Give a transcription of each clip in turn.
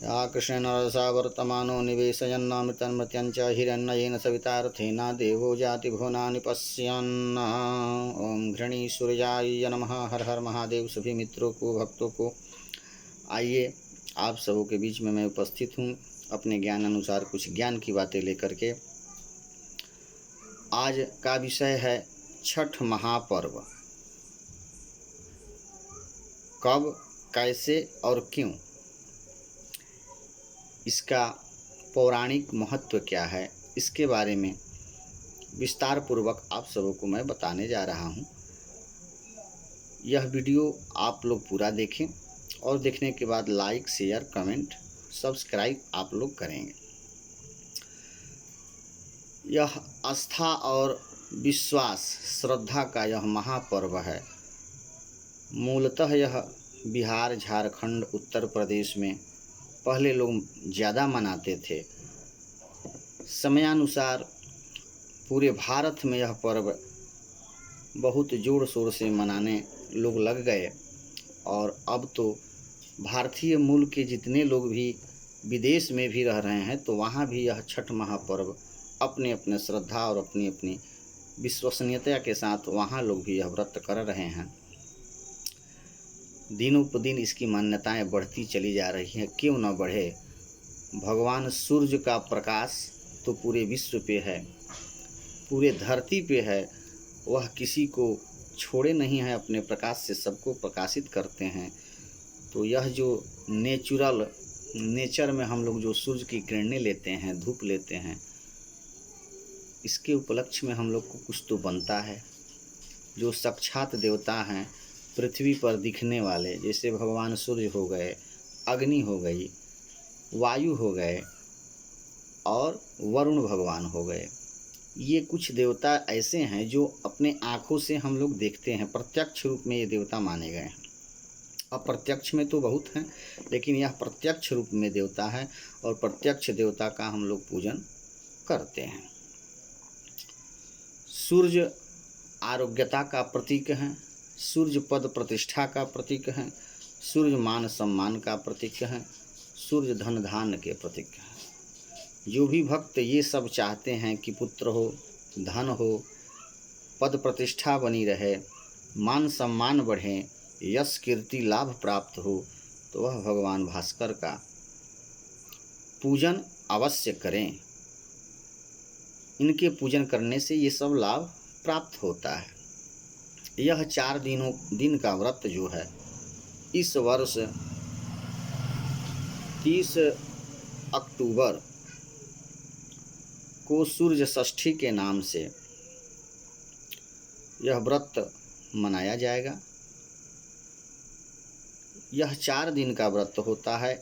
या कृष्णेन रसा वर्तमानो निवेशयन्नामृतन्मृत्यञ्च हिरण्येन सवितार्थेन देवो जातिभुवनानि पश्यन्। ओम घृणीसूर्याय नमः। हर हर महादेव। सभी मित्रों को, भक्तों को आइए आप सबों के बीच में मैं उपस्थित हूँ अपने ज्ञान अनुसार कुछ ज्ञान की बातें लेकर के। आज का विषय है छठ महापर्व। कब, कैसे और क्यों, इसका पौराणिक महत्व क्या है, इसके बारे में विस्तार पूर्वक आप सबों को मैं बताने जा रहा हूँ। यह वीडियो आप लोग पूरा देखें और देखने के बाद लाइक, शेयर, कमेंट, सब्सक्राइब आप लोग करेंगे। यह आस्था और विश्वास, श्रद्धा का यह महापर्व है। मूलतः यह बिहार, झारखंड, उत्तर प्रदेश में पहले लोग ज़्यादा मनाते थे। समयानुसार पूरे भारत में यह पर्व बहुत ज़ोर शोर से मनाने लोग लग गए और अब तो भारतीय मूल के जितने लोग भी विदेश में भी रह रहे हैं तो वहाँ भी यह छठ महापर्व अपने अपने श्रद्धा और अपनी अपनी विश्वसनीयता के साथ वहाँ लोग भी यह व्रत कर रहे हैं। दिनों पर दिन इसकी मान्यताएं बढ़ती चली जा रही हैं। क्यों न बढ़े। भगवान सूर्य का प्रकाश तो पूरे विश्व पे है, पूरे धरती पे है। वह किसी को छोड़े नहीं है, अपने प्रकाश से सबको प्रकाशित करते हैं। तो यह जो नेचर में हम लोग जो सूर्य की किरणें लेते हैं, धूप लेते हैं, इसके उपलक्ष्य में हम लोग को कुछ तो बनता है। जो साक्षात देवता हैं पृथ्वी पर दिखने वाले, जैसे भगवान सूर्य हो गए, अग्नि हो गई, वायु हो गए और वरुण भगवान हो गए। ये कुछ देवता ऐसे हैं जो अपने आँखों से हम लोग देखते हैं। प्रत्यक्ष रूप में ये देवता माने गए हैं। अप्रत्यक्ष में तो बहुत हैं, लेकिन यह प्रत्यक्ष रूप में देवता है और प्रत्यक्ष देवता का हम लोग पूजन करते हैं। सूर्य आरोग्यता का प्रतीक है, सूर्य पद प्रतिष्ठा का प्रतीक है, सूर्य मान सम्मान का प्रतीक है, सूर्य धन धान्य के प्रतीक है। जो भी भक्त ये सब चाहते हैं कि पुत्र हो, धन हो, पद प्रतिष्ठा बनी रहे, मान सम्मान बढ़े, यश कीर्ति लाभ प्राप्त हो, तो वह भगवान भास्कर का पूजन अवश्य करें। इनके पूजन करने से ये सब लाभ प्राप्त होता है। यह 4 दिन का व्रत जो है, इस वर्ष 30 अक्टूबर को सूर्य षष्ठी के नाम से यह व्रत मनाया जाएगा। यह 4 दिन का व्रत होता है।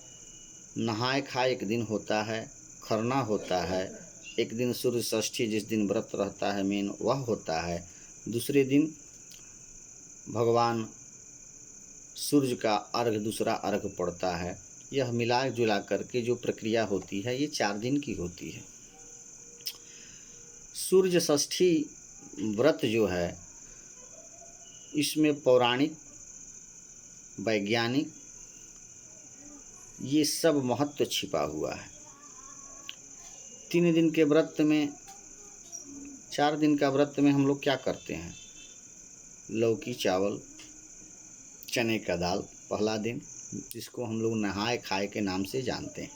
नहाए खाए एक दिन होता है, खरना होता है, एक दिन सूर्य षष्ठी जिस दिन व्रत रहता है मेन वह होता है, दूसरे दिन भगवान सूर्य का अर्घ, दूसरा अर्घ पड़ता है। यह मिला जुला करके जो प्रक्रिया होती है ये 4 दिन की होती है। सूर्य षष्ठी व्रत जो है, इसमें पौराणिक, वैज्ञानिक ये सब महत्व छिपा हुआ है। 3 दिन के व्रत में, 4 दिन का व्रत में हम लोग क्या करते हैं? लौकी चावल, चने का दाल पहला दिन, जिसको हम लोग नहाए खाए के नाम से जानते हैं।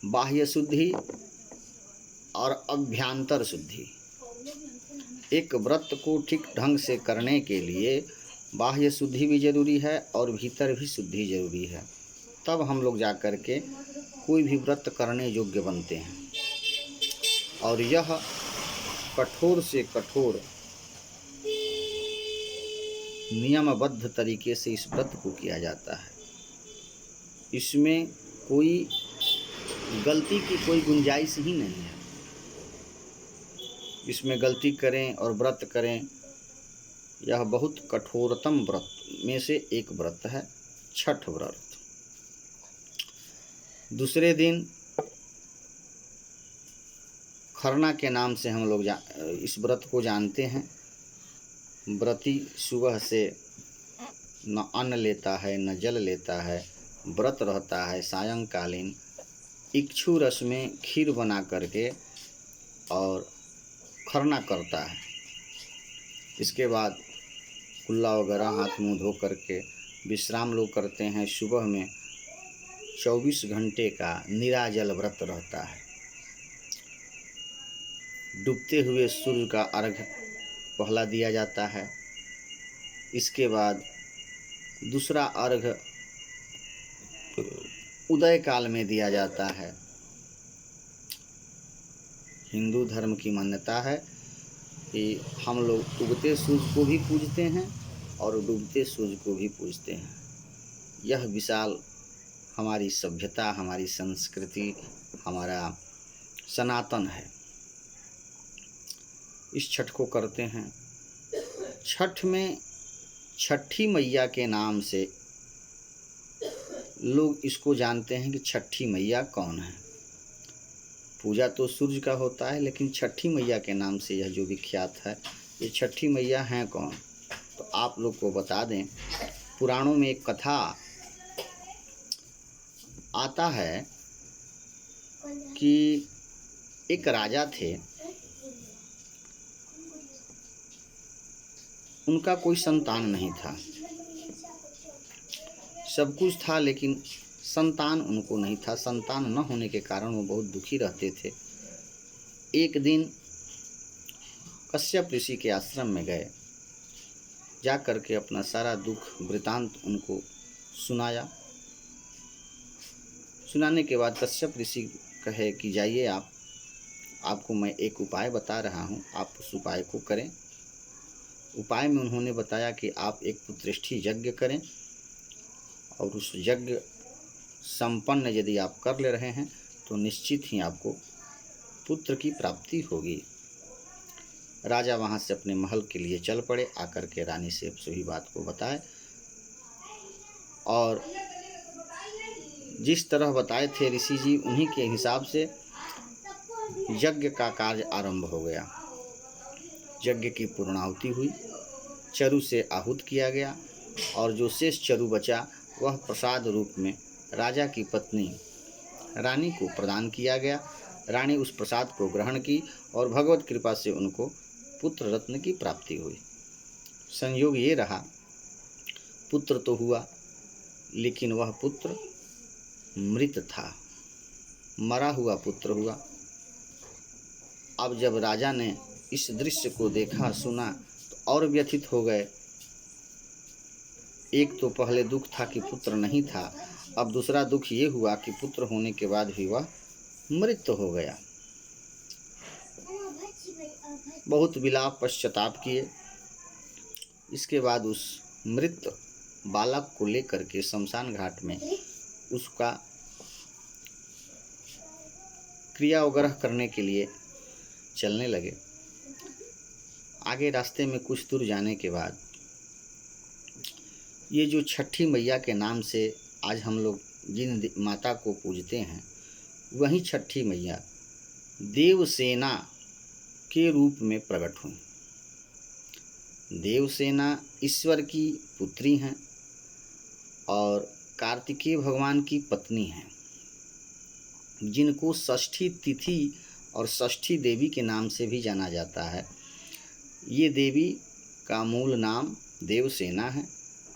बाह्य शुद्धि और अभ्यंतर शुद्धि। एक व्रत को ठीक ढंग से करने के लिए बाह्य शुद्धि भी जरूरी है और भीतर भी शुद्धि जरूरी है। तब हम लोग जा कर के कोई भी व्रत करने योग्य बनते हैं। और यह कठोर से कठोर नियमबद्ध तरीके से इस व्रत को किया जाता है। इसमें कोई गलती की कोई गुंजाइश ही नहीं है। इसमें गलती करें और व्रत करें, यह बहुत कठोरतम व्रत में से एक व्रत है, छठ व्रत। दूसरे दिन खरना के नाम से हम लोग इस व्रत को जानते हैं। व्रती सुबह से न अन्न लेता है, न जल लेता है, व्रत रहता है सायंकालीन इक्षु रस में खीर बना करके और खरना करता है। इसके बाद कुल्ला वगैरह हाथ मुंह धो करके विश्राम लोग करते हैं। सुबह में 24 घंटे का निराजल व्रत रहता है। डूबते हुए सूर्य का अर्घ्य पहला दिया जाता है। इसके बाद दूसरा अर्घ्य उदय काल में दिया जाता है। हिंदू धर्म की मान्यता है कि हम लोग उगते सूर्य को भी पूजते हैं और डूबते सूर्य को भी पूजते हैं। यह विशाल हमारी सभ्यता, हमारी संस्कृति, हमारा सनातन है। इस छठ को करते हैं। छठ में छठी मैया के नाम से लोग इसको जानते हैं कि छठी मैया कौन है। पूजा तो सूर्य का होता है, लेकिन छठी मैया के नाम से यह जो विख्यात है, ये छठी मैया हैं कौन? तो आप लोग को बता दें, पुराणों में एक कथा आता है कि एक राजा थे, उनका कोई संतान नहीं था। सब कुछ था लेकिन संतान उनको नहीं था। संतान न होने के कारण वो बहुत दुखी रहते थे। एक दिन कश्यप ऋषि के आश्रम में गए, जा कर के अपना सारा दुख वृतांत उनको सुनाया। सुनाने के बाद कश्यप ऋषि कहे कि जाइए, आपको मैं एक उपाय बता रहा हूँ, आप उस उपाय को करें। उपाय में उन्होंने बताया कि आप एक पुत्रेष्ठी यज्ञ करें और उस यज्ञ संपन्न यदि आप कर ले रहे हैं तो निश्चित ही आपको पुत्र की प्राप्ति होगी। राजा वहाँ से अपने महल के लिए चल पड़े। आकर के रानी से सभी बात को बताए और जिस तरह बताए थे ऋषि जी, उन्हीं के हिसाब से यज्ञ का कार्य आरंभ हो गया। यज्ञ की पूर्णाहुति हुई, चरु से आहूत किया गया और जो शेष चरु बचा वह प्रसाद रूप में राजा की पत्नी रानी को प्रदान किया गया। रानी उस प्रसाद को ग्रहण की और भगवत कृपा से उनको पुत्र रत्न की प्राप्ति हुई। संयोग ये रहा, पुत्र तो हुआ लेकिन वह पुत्र मृत था, मरा हुआ पुत्र हुआ। अब जब राजा ने इस दृश्य को देखा, सुना तो और व्यथित हो गए। एक तो पहले दुख था कि पुत्र नहीं था, अब दूसरा दुख ये हुआ कि पुत्र होने के बाद भी वह मृत हो गया। बहुत विलाप पश्चाताप किए। इसके बाद उस मृत बालक को लेकर के शमशान घाट में उसका क्रिया वगैरह करने के लिए चलने लगे। आगे रास्ते में कुछ दूर जाने के बाद ये जो छठी मैया के नाम से आज हम लोग जिन माता को पूजते हैं, वही छठी मैया देवसेना के रूप में प्रकट हुई। देवसेना ईश्वर की पुत्री हैं और कार्तिकेय भगवान की पत्नी हैं, जिनको षष्ठी तिथि और षष्ठी देवी के नाम से भी जाना जाता है। ये देवी का मूल नाम देवसेना है।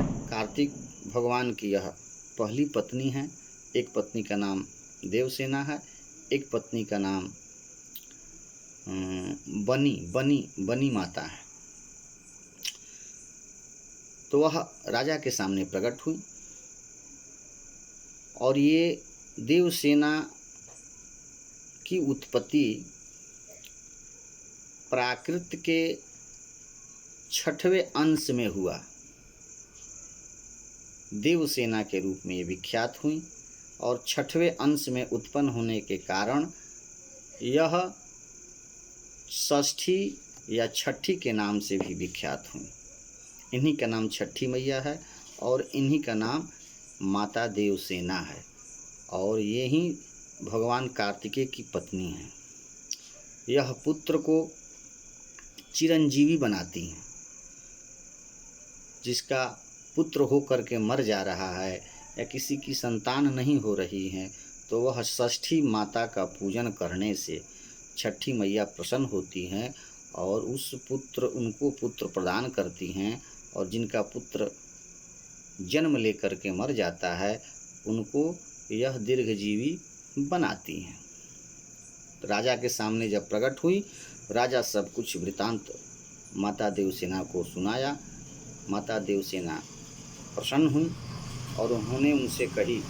कार्तिक भगवान की यह पहली पत्नी है। एक पत्नी का नाम देवसेना है, एक पत्नी का नाम बनी माता है। तो वह राजा के सामने प्रकट हुई और ये देवसेना की उत्पत्ति प्राकृत के 6वें अंश में हुआ। देवसेना के रूप में ये विख्यात हुई और 6वें अंश में उत्पन्न होने के कारण यह षष्ठी या छठी के नाम से भी विख्यात हुई। इन्हीं का नाम छठी मैया है और इन्हीं का नाम माता देवसेना है और ये ही भगवान कार्तिकेय की पत्नी है। यह पुत्र को चिरंजीवी बनाती हैं। जिसका पुत्र होकर के मर जा रहा है या किसी की संतान नहीं हो रही है, तो वह षष्ठी माता का पूजन करने से छठी मैया प्रसन्न होती हैं और उनको पुत्र प्रदान करती हैं, और जिनका पुत्र जन्म लेकर के मर जाता है उनको यह दीर्घजीवी बनाती हैं। तो राजा के सामने जब प्रकट हुई, राजा सब कुछ वृतांत माता देवसेना को सुनाया। माता देवसेना प्रसन्न हुई और उन्होंने उनसे कही,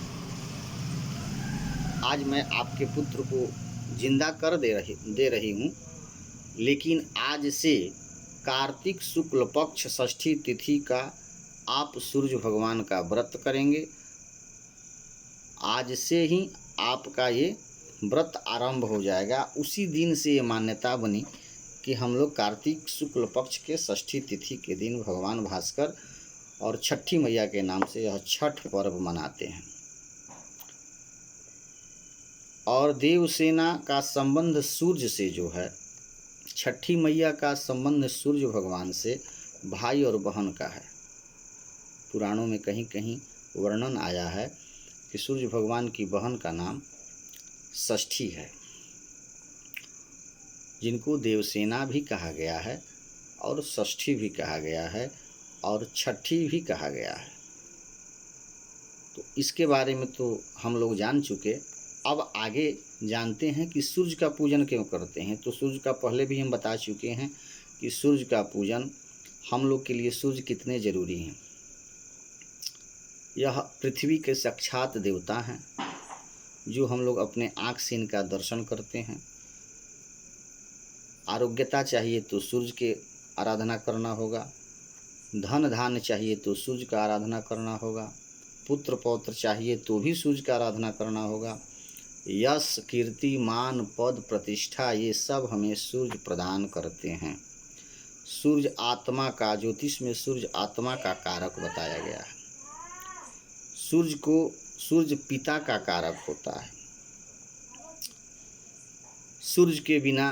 आज मैं आपके पुत्र को जिंदा कर दे रही हूँ, लेकिन आज से कार्तिक शुक्ल पक्ष षष्ठी तिथि का आप सूर्य भगवान का व्रत करेंगे। आज से ही आपका ये व्रत आरंभ हो जाएगा। उसी दिन से ये मान्यता बनी कि हम लोग कार्तिक शुक्ल पक्ष के षष्ठी तिथि के दिन भगवान भास्कर और छठी मैया के नाम से यह छठ पर्व मनाते हैं। और देवसेना का संबंध सूर्य से जो है, छठी मैया का संबंध सूर्य भगवान से भाई और बहन का है। पुराणों में कहीं कहीं वर्णन आया है कि सूर्य भगवान की बहन का नाम षष्ठी है, जिनको देवसेना भी कहा गया है और षष्ठी भी कहा गया है और छठी भी कहा गया है। तो इसके बारे में तो हम लोग जान चुके। अब आगे जानते हैं कि सूर्य का पूजन क्यों करते हैं। तो सूर्य का पहले भी हम बता चुके हैं कि सूर्य का पूजन हम लोग के लिए सूर्य कितने ज़रूरी हैं। यह पृथ्वी के साक्षात देवता हैं, जो हम लोग अपने आँख से इनका दर्शन करते हैं। आरोग्यता चाहिए तो सूर्य के आराधना करना होगा, धन धान्य चाहिए तो सूर्य का आराधना करना होगा, पुत्र पौत्र चाहिए तो भी सूर्य का आराधना करना होगा। यश कीर्ति मान पद प्रतिष्ठा ये सब हमें सूर्य प्रदान करते हैं। सूर्य आत्मा का, ज्योतिष में सूर्य आत्मा का कारक बताया गया है। सूर्य पिता का कारक होता है। सूर्य के बिना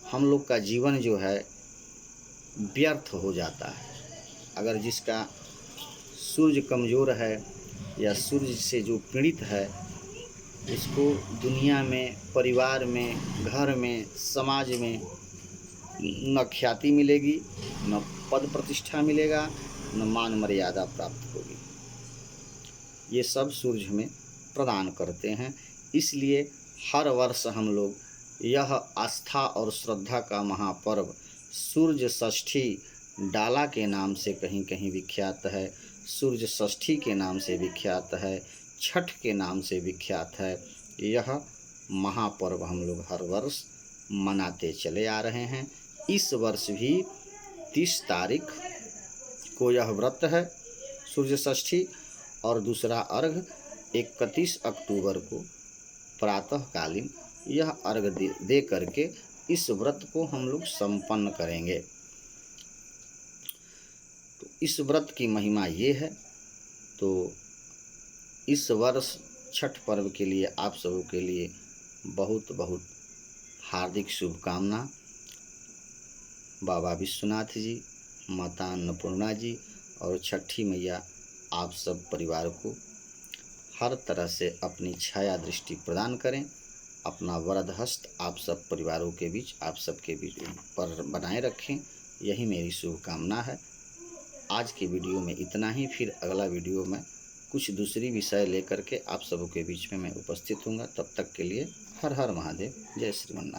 हम लोग का जीवन जो है व्यर्थ हो जाता है। अगर जिसका सूर्य कमज़ोर है या सूर्य से जो पीड़ित है, उसको दुनिया में, परिवार में, घर में, समाज में न ख्याति मिलेगी, न पद प्रतिष्ठा मिलेगा, न मान मर्यादा प्राप्त होगी। ये सब सूर्य हमें प्रदान करते हैं। इसलिए हर वर्ष हम लोग यह आस्था और श्रद्धा का महापर्व सूर्य षष्ठी डाला के नाम से कहीं कहीं विख्यात है, सूर्य षष्ठी के नाम से विख्यात है, छठ के नाम से विख्यात है। यह महापर्व हम लोग हर वर्ष मनाते चले आ रहे हैं। इस वर्ष भी 30 तारीख को यह व्रत है सूर्य षष्ठी, और दूसरा अर्घ 31 अक्टूबर को प्रातःकालीन यह अर्घ दे करके इस व्रत को हम लोग संपन्न करेंगे। तो इस व्रत की महिमा ये है। तो इस वर्ष छठ पर्व के लिए आप सबों के लिए बहुत बहुत हार्दिक शुभकामना। बाबा विश्वनाथ जी, माता अन्नपूर्णा जी और छठी मैया आप सब परिवार को हर तरह से अपनी छाया दृष्टि प्रदान करें। अपना वरद हस्त आप सब परिवारों के बीच, आप सबके बीच पर बनाए रखें। यही मेरी शुभकामना है। आज की वीडियो में इतना ही। फिर अगला वीडियो में कुछ दूसरी विषय लेकर के आप सबों के बीच में मैं उपस्थित हूँगा। तब तक के लिए हर हर महादेव, जय श्रीमन्नारायण।